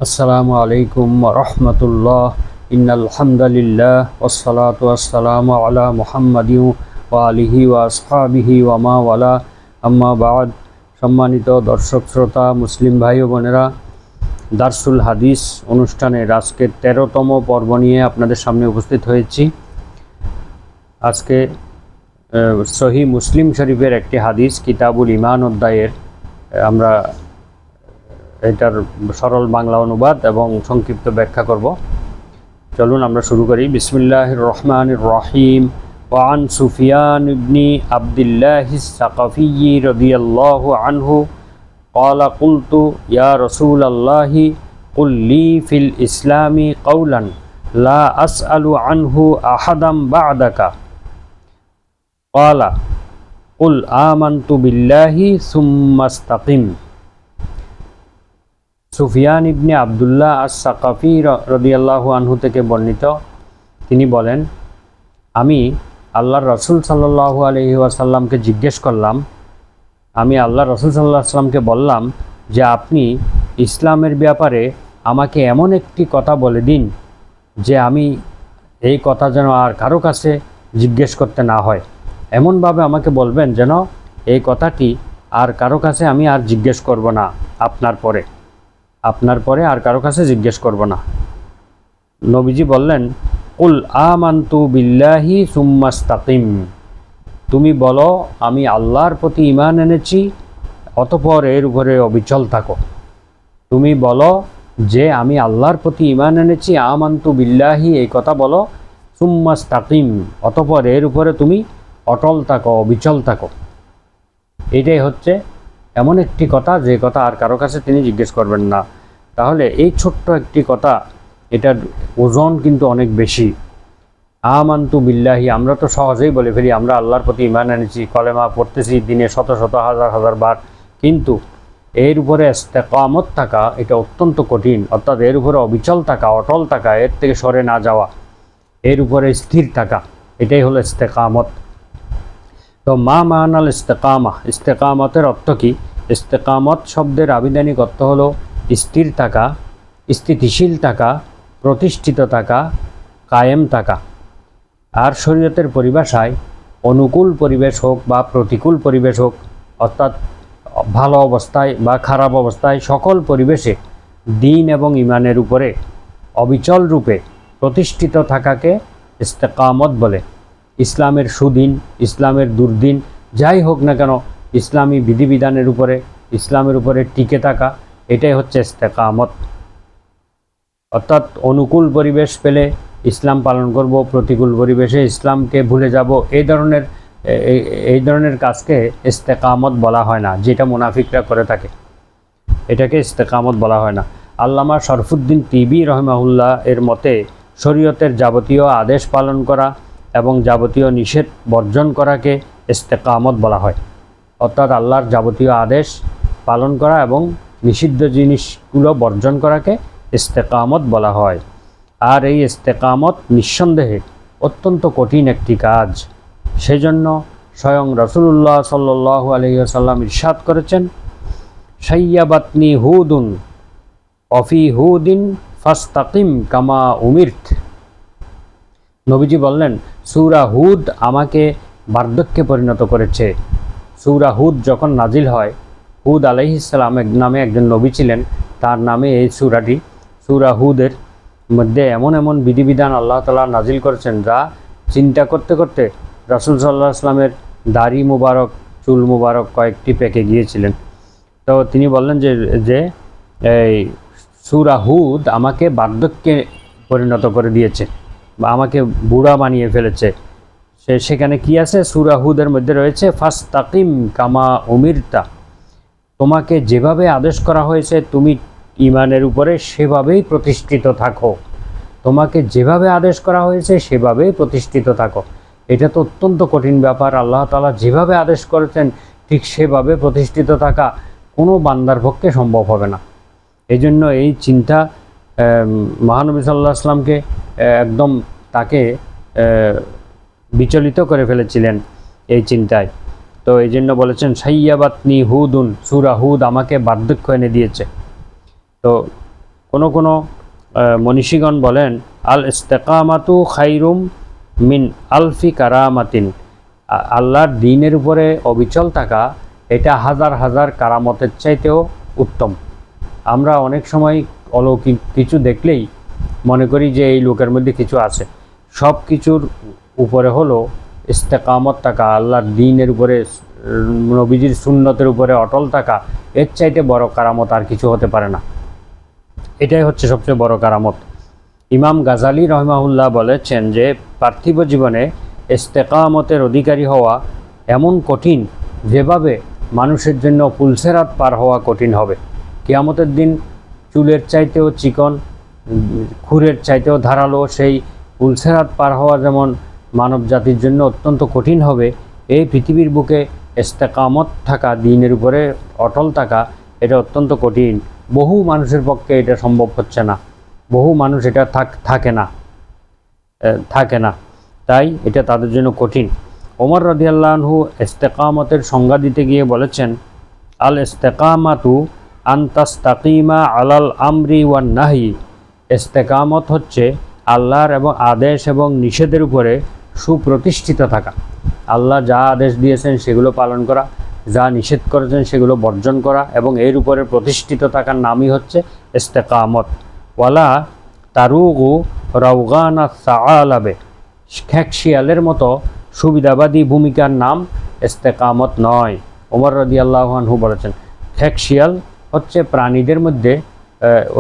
আসসালামু আলাইকুম রহমতুল্লাহ। ইন্নাল হামদুলিল্লাহ ওয়াসসালাতু ওয়াসসালামু আলা মুহাম্মাদিন ওয়া আলিহি ওয়া আসহাবিহি ওয়া মা ওয়ালা, আম্মা বাদ। সম্মানিত দর্শক শ্রোতা, মুসলিম ভাই ও বোনেরা, দারসুল হাদিস অনুষ্ঠানের আজকের 13তম পর্ব নিয়ে আপনাদের সামনে উপস্থিত হয়েছি। আজকে সহিহ মুসলিম শরীফের একটি হাদিস, কিতাবুল ঈমান অধ্যায়ের আমরা এটার সরল বাংলা অনুবাদ এবং সংক্ষিপ্ত ব্যাখ্যা করব। চলুন আমরা শুরু করি। বিসমিল্লাহির রহমানির রহিম। ওয়ান সুফিয়ান ইবনি আবদুল্লাহিস সাকাফি রাদিয়াল্লাহু আনহু ক্বালা কুলতু ইয়া রাসূলাল্লাহি কুল লি ফিল ইসলামি কাওলান লা আসআলু আনহু আহাদাম বা'দাকা ক্বালা কুল আমানতু বিল্লাহি সুম্মা ইসতাকিম। সুফিয়ান ইবনে আবদুল্লাহ আস-সাকাফি রাদিয়াল্লাহু আনহু থেকে বর্ণিত, তিনি বলেন, আমি আল্লাহর রসুল সাল্লাল্লাহু আলাইহি ওয়াসাল্লামকে জিজ্ঞেস করলাম, আমি আল্লাহর রসুল সাল্লাল্লাহু আলাইহি ওয়াসাল্লামকে বললাম যে আপনি ইসলামের ব্যাপারে আমাকে এমন একটি কথা বলে দিন যে আমি এই কথা যেন আর কারো কাছে জিজ্ঞেস করতে না হয়। এমনভাবে আমাকে বলবেন যেন এই কথাটি আর কারো কাছে আমি আর জিজ্ঞেস করব না, আপনার পরে আর কারো কাছে জিজ্ঞেস করব না। নবীজি বললেন, কুল আমানতু বিল্লাহি সুম্মা ইসতাকিম, তুমি বলো আমি আল্লাহর প্রতি ঈমান এনেছি, অতঃপর এর উপরে অবিচল থাকো। তুমি বলো যে আমি আল্লাহর প্রতি ঈমান এনেছি, আমানতু বিল্লাহি, এই কথা বলো, সুম্মা ইসতাকিম, অতঃপর এর উপরে তুমি অটল থাকো, অবিচল থাকো। এটাই হচ্ছে এমন একটি কথা যে কথা আর কারো কাছে তিনি জিজ্ঞেস করবেন না। তাহলে এই ছোট্ট একটি কথা, এটার ওজন কিন্তু অনেক বেশি। আমানতু বিল্লাহি, আমরা তো সহজেই বলে ফেলি আমরা আল্লাহর প্রতি ঈমান এনেছি, কলেমা পড়তেছি দিনে শত শত হাজার হাজার বার, কিন্তু এর উপরে ইস্তেকামত থাকা এটা অত্যন্ত কঠিন। অর্থাৎ এর উপরে অবিচল থাকা, অটল থাকা, এর থেকে সরে না যাওয়া, এর উপরে স্থির থাকা, এটাই হলো ইস্তেকামত। তো মা মানাল ইস্তেকামা, ইস্তেকামতের অর্থ কি? ইস্তেকামত শব্দের আবিধানিক অর্থ হলো স্থির থাকা, স্থিতিশীল থাকা, প্রতিষ্ঠিত থাকা, কায়েম থাকা। আর শরীয়তের পরিভাষায় অনুকূল পরিবেশ হোক বা প্রতিকূল পরিবেশ হোক, অর্থাৎ ভালো অবস্থায় বা খারাপ অবস্থায়, সকল পরিবেশে দ্বীন এবং ঈমানের উপরে অবিচল রূপে প্রতিষ্ঠিত থাকাকে ইস্তেকামত বলে। ইসলামের সুদিন, ইসলামের দুর্দিন যাই হোক না কেন, ইসলামী বিধিবিধানের উপরে, ইসলামের উপরে টিকে থাকা, এটাই হচ্ছে ইস্তেকামত। অর্থাৎ অনুকূল পরিবেশ পেলে ইসলাম পালন করব, প্রতিকূল পরিবেশে ইসলামকে ভুলে যাব, এই ধরনের কাজকে ইস্তেকামত বলা হয় না, যেটা মুনাফিকরা করে থাকে, এটাকে ইস্তেকামত বলা হয় না। আল্লামা শরফুদ্দিন তিবি রহমাহুল্লাহ এর মতে শরীয়তের যাবতীয় আদেশ পালন করা এবং যাবতীয় নিষেধ বর্জন করাকে ইস্তেকামত বলা হয়। অর্থাৎ আল্লাহর যাবতীয় আদেশ পালন করা এবং নিষিদ্ধ জিনিসগুলো বর্জন করাকে ইস্তেকামত বলা হয়। আর এই ইস্তেকামত নিঃসন্দেহে অত্যন্ত কঠিন একটি কাজ। সেজন্য স্বয়ং রাসূলুল্লাহ সাল্লাল্লাহু আলাইহি ওয়াসাল্লাম ইরশাদ করেছেন, শাইয়াবাতনি হুদুন অফি হুদিন ফাস্তাকিম কামা উমিরত। নবীজি বললেন, সূরা হুদ আমাকে বার্ধক্যে পরিণত করেছে। সূরা হুদ যখন নাজিল হয়, হুদ আলাইহিস সালাম নামে একজন নবী ছিলেন, তার নামে এই সূরাটি। সূরা হুদের মধ্যে এমন এমন বিধিবিধান আল্লাহ তাআলা নাজিল করেছেন যা চিন্তা করতে করতে রাসূল সাল্লাল্লাহু আলাইহি ওয়াসাল্লামের দাড়ি মুবারক, চুল মুবারক কয়েকটি পেকে গিয়েছিলেন। তো তিনি বললেন যে এই সূরা হুদ আমাকে বার্ধক্যে পরিণত করে দিয়েছে বা আমাকে বুড়া বানিয়ে ফেলেছে। সেখানে কি আছে? সূরা হুদের মধ্যে রয়েছে, ফাস্তাকিম কামা উমিরতা, তোমাকে যেভাবে আদেশ করা হয়েছে তুমি ঈমানের উপরে সেভাবেই প্রতিষ্ঠিত থাকো। তোমাকে যেভাবে আদেশ করা হয়েছে সেভাবেই প্রতিষ্ঠিত থাকো। এটা তো অত্যন্ত কঠিন ব্যাপার। আল্লাহ তাআলা যেভাবে আদেশ করেছেন ঠিক সেভাবে প্রতিষ্ঠিত থাকা কোনো বান্দার পক্ষে সম্ভব হবে না। এই জন্য এই চিন্তা মহানবী সাল্লাল্লাহু আলাইহি ওয়াসাল্লামকে একদম তাকে বিচলিত করে ফেলেছিলেন এই চিন্তায়। তো এই জন্য বলেছেন, শাইয়াবাতনি হুদুন, সূরা হুদ আমাকে বার্ধক্য এনে দিয়েছে। তো কোনো মনীষীগণ বলেন আল ইস্তেকামাতু খাইরুম মিন আলফি কারামাতিন, আল্লাহর দ্বীনের উপরে অবিচল থাকা এটা হাজার হাজার কারামতের চাইতেও উত্তম। আমরা অনেক সময় অলৌকিক কিছু দেখলেই মনে করি যে এই লোকের মধ্যে কিছু আছে। সব কিছুর উপরে হলো ইস্তেকামত থাকা, আল্লাহর দ্বীনের উপরে, নবীজির সুন্নতের উপরে অটল থাকা, এর চাইতে বড় কারামত আর কিছু হতে পারে না। এটাই হচ্ছে সবচেয়ে বড় কারামত। ইমাম গাজালি রহমাহুল্লাহ বলেছেন যে পার্থিব জীবনে ইস্তেকামতের অধিকারী হওয়া এমন কঠিন যেভাবে মানুষের জন্য পুলসেরাত পার হওয়া কঠিন হবে। কিয়ামতের দিন চুলের চাইতেও চিকন, খুরের চাইতেও ধারালো সেই পুলসেরাত পার হওয়া যেমন মানব জাতির জন্য অত্যন্ত কঠিন হবে, এই পৃথিবীর বুকে ইস্তেকামত থাকা, দ্বীনের উপরে অটল থাকা, এটা অত্যন্ত কঠিন। বহু মানুষের পক্ষে এটা সম্ভব হচ্ছে না, বহু মানুষ এটা থাকে না, তাই এটা তাদের জন্য কঠিন। ওমর রাদিয়াল্লাহু আনহু ইস্তেকামতের সংজ্ঞা দিতে গিয়ে বলেছেন, আল ইস্তেকামাতু আনতাস্তাকিমা আলাল আমরি ওয়ান নাহি, ইস্তেকামত হচ্ছে আল্লাহর এবং আদেশ এবং নিষেধের উপরে সুপ্রতিষ্ঠিত থাকা। আল্লাহ যা আদেশ দিয়েছেন সেগুলো পালন করা, যা নিষেধ করেছেন সেগুলো বর্জন করা, এবং এর উপরে প্রতিষ্ঠিত থাকার নামই হচ্ছে ইস্তেকামত। ওয়ালা তারুগু রাউগানা সাআলাবে, খ্যাক শিয়ালের মতো সুবিধাবাদী ভূমিকার নাম ইস্তেকামত নয়। ওমর রাদিয়াল্লাহু আনহু বলেছেন, খ্যাক শিয়াল হচ্ছে প্রাণীদের মধ্যে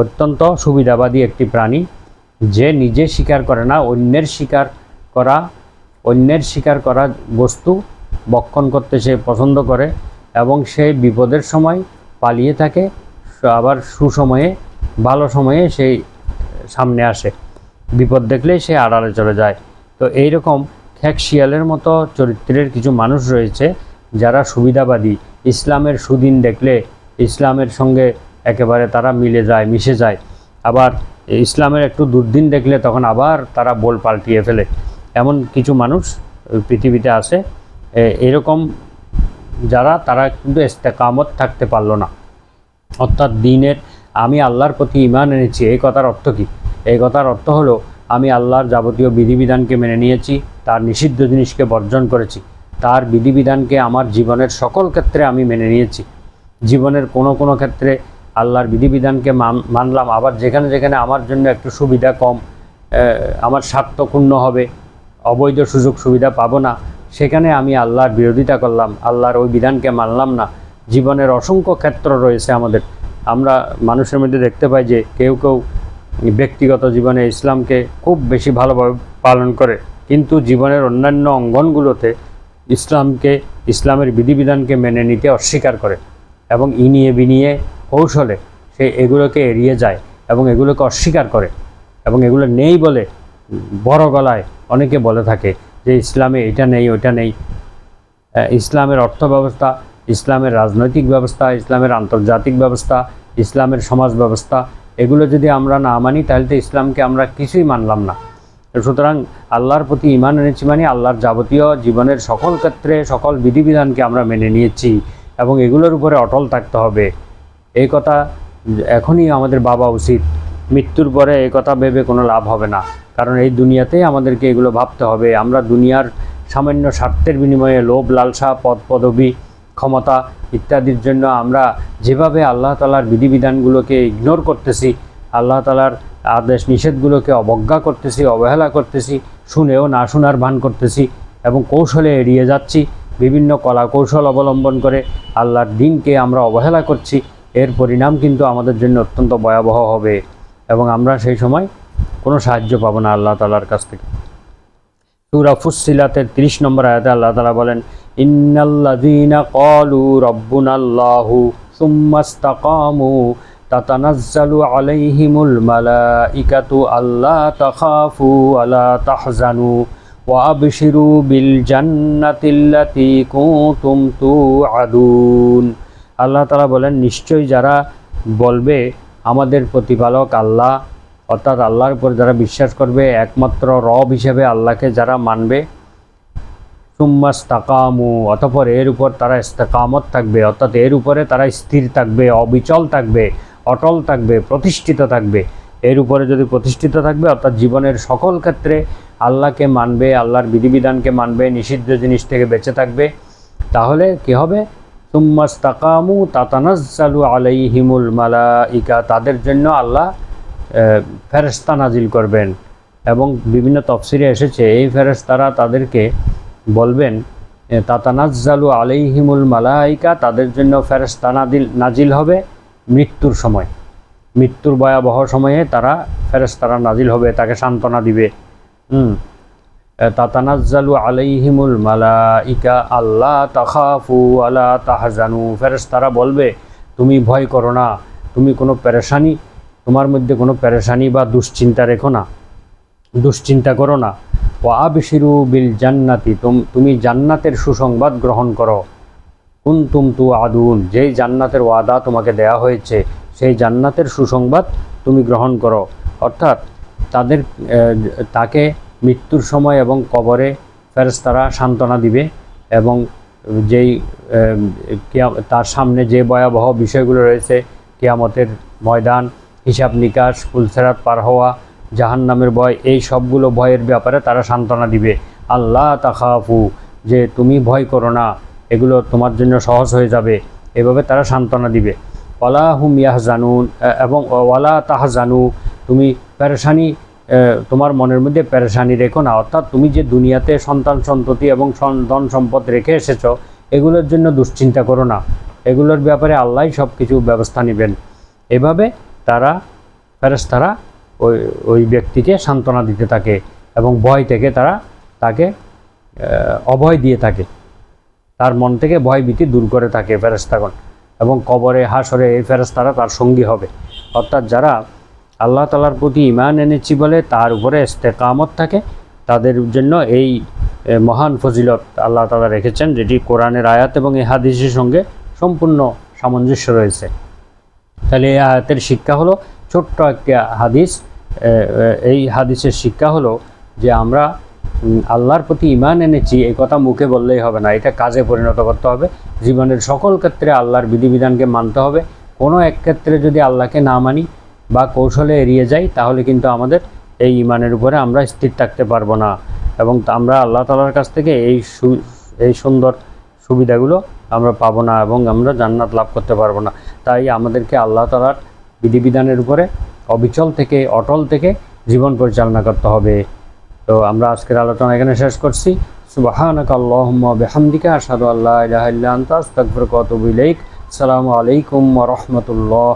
অত্যন্ত সুবিধাবাদী একটি প্রাণী, যে নিজে শিকার করে না, অন্যের শিকার করা বস্তু ভক্ষণ করতে সে পছন্দ করে, এবং সে বিপদের সময় পালিয়ে থাকে, আবার সুসময়ে ভালো সময়ে সেই সামনে আসে, বিপদ দেখলে সে আড়ালে চলে যায়। তো এইরকম খ্যাক শিয়ালের মতো চরিত্রের কিছু মানুষ রয়েছে যারা সুবিধাবাদী, ইসলামের সুদিন দেখলে ইসলামের সঙ্গে একেবারে তারা মিশে যায়, আবার ইসলামের একটু দুর্দিন দেখলে তখন আবার তারা বোল পাল্টিয়ে ফেলে। এমন কিছু মানুষ পৃথিবীতে আছে। এরকম তারা কিন্তু ইস্তেকামত থাকতে পারলো না। অর্থাৎ দ্বীনের, আমি আল্লাহর প্রতি ঈমান এনেছি, এই কথার অর্থ কী? এই কথার অর্থ হলো আমি আল্লাহর যাবতীয় বিধিবিধানকে মেনে নিয়েছি, তার নিষিদ্ধ জিনিসকে বর্জন করেছি, তার বিধিবিধানকে আমার জীবনের সকল ক্ষেত্রে আমি মেনে নিয়েছি। জীবনের কোনো ক্ষেত্রে আল্লাহর বিধিবিধানকে মানলাম, আবার যেখানে যেখানে আমার জন্য একটু সুবিধা কম, আমার স্বার্থ ক্ষুণ্ণ হবে, অবৈধ সুযোগ সুবিধা পাবো না, সেখানে আমি আল্লাহর বিরোধিতা করলাম, আল্লাহর ওই বিধানকে মানলাম না। জীবনের অসংখ্য ক্ষেত্র রয়েছে আমাদের। আমরা মানুষের মধ্যে দেখতে পাই যে কেউ ব্যক্তিগত জীবনে ইসলামকে খুব বেশি ভালোভাবে পালন করে, কিন্তু জীবনের অন্যান্য অঙ্গনগুলোতে ইসলামের বিধিবিধানকে মেনে নিতে অস্বীকার করে, এবং ইনিয়ে বিনিয়ে কৌশলে সে এগুলোকে এড়িয়ে যায় এবং এগুলোকে অস্বীকার করে, এবং এগুলো নেই বলে বড় গলায় অনেকে বলে থাকে যে ইসলামে এটা নেই ওইটা নেই। ইসলামের অর্থ ব্যবস্থা, ইসলামের রাজনৈতিক ব্যবস্থা, ইসলামের আন্তর্জাতিক ব্যবস্থা, ইসলামের সমাজ ব্যবস্থা, এগুলো যদি আমরা না মানি তাহলে তো ইসলামকে আমরা কিছুই মানলাম না। সুতরাং আল্লাহর প্রতি ঈমান এনেছি মানে আল্লাহর যাবতীয় জীবনের সকল ক্ষেত্রে সকল বিধিবিধানকে আমরা মেনে নিয়েছি, এবং এগুলোর উপরে অটল থাকতে হবে। এই কথা এখনই আমাদের ভাবা উচিত। মৃত্যুর পরে এই কথা ভেবে কোনো লাভ হবে না, কারণ এই দুনিয়াতেই আমাদেরকে এগুলো ভাবতে হবে। আমরা দুনিয়ার সামান্য স্বার্থের বিনিময়ে লোভ লালসা, পদ পদবি, ক্ষমতা ইত্যাদির জন্য আমরা যেভাবে আল্লাহ তাআলার বিধিবিধানগুলোকে ইগনোর করতেছি, আল্লাহ তাআলার আদেশ নিষেধগুলোকে অবজ্ঞা করতেছি, অবহেলা করতেছি, শুনেও না শোনার ভান করতেছি, এবং কৌশলে এড়িয়ে যাচ্ছি, বিভিন্ন কলা কৌশল অবলম্বন করে আল্লাহর দ্বীনকে আমরা অবহেলা করছি, এর পরিণাম কিন্তু আমাদের জন্য অত্যন্ত ভয়াবহ হবে, এবং আমরা সেই সময় কোনো সাহায্য পাবো না আল্লাহ তাআলার কাছ থেকে। সূরা ফুসসিলাতের 30 নম্বর আয়াতে আল্লাহ তাআলা বলেন, ইন্নাল্লাযীনা ক্বালু রাব্বুনাল্লাহু সুম্মা ইসতাকামু তাতানাজ্জালু আলাইহিমুল মালাইকাতু আল্লা তাখাফু ওয়ালা তাহজানু ওয়া আবশিরু বিল জান্নাতিল্লাতী কুনতুম তুআদুন। আল্লাহ তাআলা বলেন, নিশ্চয়ই যারা বলবে আমাদের প্রতিপালক আল্লাহ, অর্থাৎ আল্লাহর উপর যারা বিশ্বাস করবে, একমাত্র রব হিসেবে আল্লাহকে যারা মানবে, সুম্মা ইসতাকামু, অতঃপর এর উপর তারা ইস্তেকামত থাকবে, অর্থাৎ এর উপরে তারা স্থির থাকবে, অবিচল থাকবে, অটল থাকবে, প্রতিষ্ঠিত থাকবে। এর উপরে যদি প্রতিষ্ঠিত থাকবে, অর্থাৎ জীবনের সকল ক্ষেত্রে আল্লাহকে মানবে, আল্লাহর বিধিবিধানকে মানবে, নিষিদ্ধ জিনিস থেকে বেঁচে থাকবে, তাহলে কি হবে? সুম্মাস্তাকামু তাতানাজ্জালু আলাইহিমুল মালাইকা, তাদের জন্য আল্লাহ ফেরেশতা নাজিল করবেন। এবং বিভিন্ন তফসিরে এসেছে এই ফেরেশতারা তাদেরকে বলবেন, তাতানাজ্জালু আলাইহিমুল মালাইকা, তাদের জন্য ফেরেশতা নাজিল হবে মৃত্যুর সময়, মৃত্যুর ভয়াবহ সময়ে তারা ফেরেশতারা নাজিল হবে, তাকে সান্ত্বনা দিবে। তাতানাজ্জালু আলাইহিমুল মালাইকা আল্লা তাখাফু আলা তাহজানু, ফেরেশতারা বলবে তুমি ভয় করো না, তুমি কোনো পেরেশানি, তোমার মধ্যে কোনো পেরেশানি বা দুশ্চিন্তা রেখো না, দুশ্চিন্তা করো না। ওয়া আবশিরু বিল জান্নাতি, তুমি জান্নাতের সুসংবাদ গ্রহণ করো। কুনতুম তুআদুন, যেই জান্নাতের ওয়াদা তোমাকে দেয়া হয়েছে সেই জান্নাতের সুসংবাদ তুমি গ্রহণ করো। অর্থাৎ তাকে মৃত্যুর সময় এবং কবরে ফেরেশতারা সান্ত্বনা দিবে, এবং যেই তার সামনে যে ভয়াবহ বিষয়গুলো রয়েছে, কিয়ামতের ময়দান, হিসাব নিকাশ, পুলসেরাত পার হওয়া, জাহান্নামের ভয়, এই সবগুলো ভয়ের ব্যাপারে তারা সান্ত্বনা দিবে। আল্লাহ তাখাফু, যে তুমি ভয় করো না, এগুলো তোমার জন্য সহজ হয়ে যাবে, এভাবে তারা সান্ত্বনা দিবে। ওয়ালা হুম ইয়াহজানুন, এবং ওয়ালা তাহজানু, তুমি পেরেশানি, তোমার মনের মধ্যে পেরেশানি রেখো না, অর্থাৎ তুমি যে দুনিয়াতে সন্তান সন্ততি এবং ধন সম্পদ রেখে এসেছো, এগুলোর জন্য দুশ্চিন্তা করো না, এগুলোর ব্যাপারে আল্লাহই সব কিছু ব্যবস্থা নেবেন। এভাবে তারা ফেরেশতারা ওই ব্যক্তিকে সান্ত্বনা দিতে থাকে এবং ভয় থেকে তাকে অভয় দিয়ে থাকে, তার মন থেকে ভয় ভীতি দূর করে থাকে ফেরেশতাগণ। এবং কবরে হাসরে এই ফেরেশতারা তার সঙ্গী হবে। অর্থাৎ যারা আল্লাহ তাআলার প্রতি ঈমান এনেছি বলে তার উপরে ইস্তেকামত থাকে, তাদের জন্য এই মহান ফজিলত আল্লাহ তাআলা রেখেছেন, যেটি কোরআনের আয়াত এবং এই হাদিসের সঙ্গে সম্পূর্ণ সামঞ্জস্য রয়েছে। তাহলে এই আয়াতের শিক্ষা হলো, ছোট্ট একটি হাদিস, এই হাদিসের শিক্ষা হলো যে আমরা আল্লাহর প্রতি ঈমান এনেছি এই কথা মুখে বললেই হবে না, এটা কাজে পরিণত করতে হবে। জীবনের সকল ক্ষেত্রে আল্লাহর বিধিবিধানকে মানতে হবে। কোনো এক ক্ষেত্রে যদি আল্লাহকে না মানি বা কৌশলে এড়িয়ে যাই, তাহলে কিন্তু আমাদের এই ঈমানের উপরে আমরা স্থির থাকতে পারবো না, এবং আমরা আল্লাহ তাআলার কাছ থেকে এই সুন্দর সুবিধাগুলো আমরা পাবো না, এবং আমরা জান্নাত লাভ করতে পারবো না। তাই আমাদেরকে আল্লাহ তাআলার বিধিবিধানের উপরে অবিচল থেকে, অটল থেকে জীবন পরিচালনা করতে হবে। তো আমরা আজকের আলোচনা এখানে শেষ করছি। সুবহানাকা আল্লাহুম্মা বিহামদিকা আশহাদু আল্লা ইলাহা ইল্লা আনতা আস্তাগফিরুকা ওয়া আতুবু ইলাইক। আসসালামু আলাইকুম ওয়া রাহমাতুল্লাহ।